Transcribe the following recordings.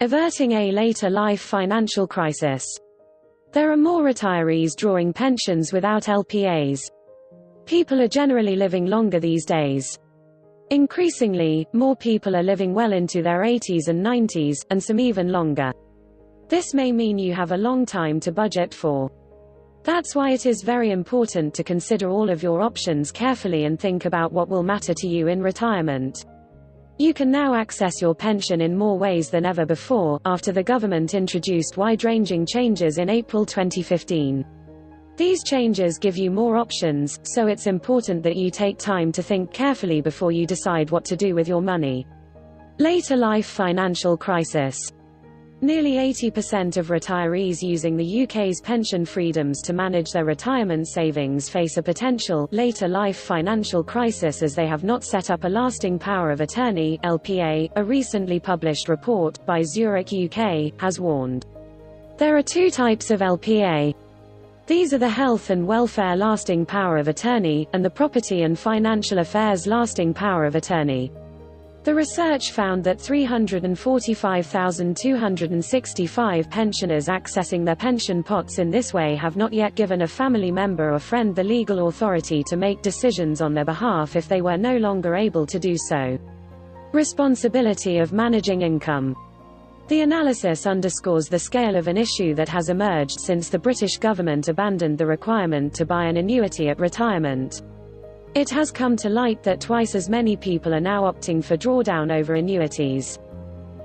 Averting a later life financial crisis. There are more retirees drawing pensions without LPAs. People are generally living longer these days. Increasingly, more people are living well into their 80s and 90s, and some even longer. This may mean you have a long time to budget for. That's why it is very important to consider all of your options carefully and think about what will matter to you in retirement. You can now access your pension in more ways than ever before, after the government introduced wide-ranging changes in April 2015. These changes give you more options, so it's important that you take time to think carefully before you decide what to do with your money. Later life financial crisis. Nearly 80% of retirees using the UK's pension freedoms to manage their retirement savings face a potential later life financial crisis as they have not set up a lasting power of attorney (LPA), a recently published report by Zurich UK has warned. There are two types of LPA. These are the health and welfare lasting power of attorney, and the property and financial affairs lasting power of attorney. The research found that 345,265 pensioners accessing their pension pots in this way have not yet given a family member or friend the legal authority to make decisions on their behalf if they were no longer able to do so. Responsibility of managing income. The analysis underscores the scale of an issue that has emerged since the British government abandoned the requirement to buy an annuity at retirement. It has come to light that twice as many people are now opting for drawdown over annuities.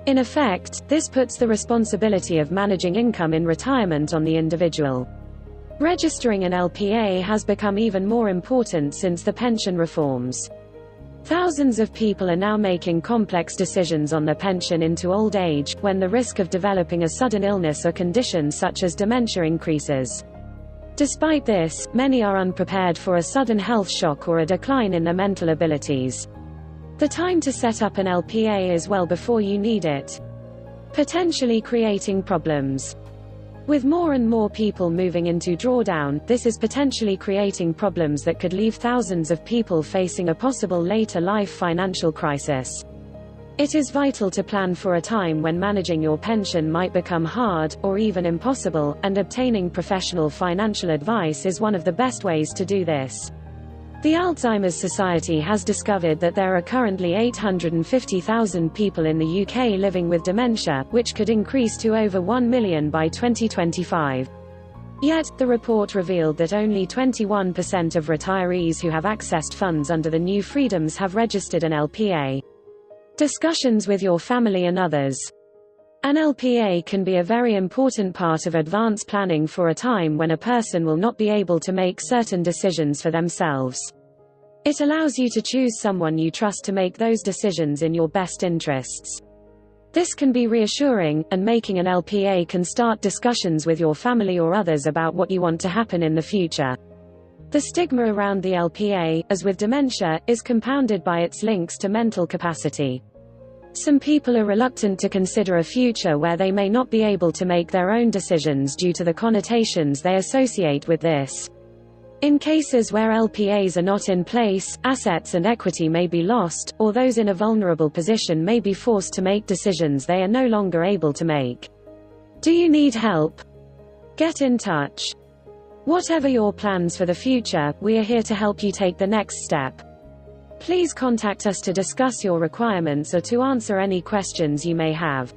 In effect, this puts the responsibility of managing income in retirement on the individual. Registering an LPA has become even more important since the pension reforms. Thousands of people are now making complex decisions on their pension into old age, when the risk of developing a sudden illness or condition such as dementia increases. Despite this, many are unprepared for a sudden health shock or a decline in their mental abilities. The time to set up an LPA is well before you need it. Potentially creating problems. With more and more people moving into drawdown, this is potentially creating problems that could leave thousands of people facing a possible later life financial crisis. It is vital to plan for a time when managing your pension might become hard, or even impossible, and obtaining professional financial advice is one of the best ways to do this. The Alzheimer's Society has discovered that there are currently 850,000 people in the UK living with dementia, which could increase to over 1 million by 2025. Yet, the report revealed that only 21% of retirees who have accessed funds under the new freedoms have registered an LPA. Discussions with your family and others. An LPA can be a very important part of advance planning for a time when a person will not be able to make certain decisions for themselves. It allows you to choose someone you trust to make those decisions in your best interests. This can be reassuring, and making an LPA can start discussions with your family or others about what you want to happen in the future. The stigma around the LPA, as with dementia, is compounded by its links to mental capacity. Some people are reluctant to consider a future where they may not be able to make their own decisions due to the connotations they associate with this. In cases where LPAs are not in place, assets and equity may be lost, or those in a vulnerable position may be forced to make decisions they are no longer able to make. Do you need help? Get in touch. Whatever your plans for the future, we are here to help you take the next step. Please contact us to discuss your requirements or to answer any questions you may have.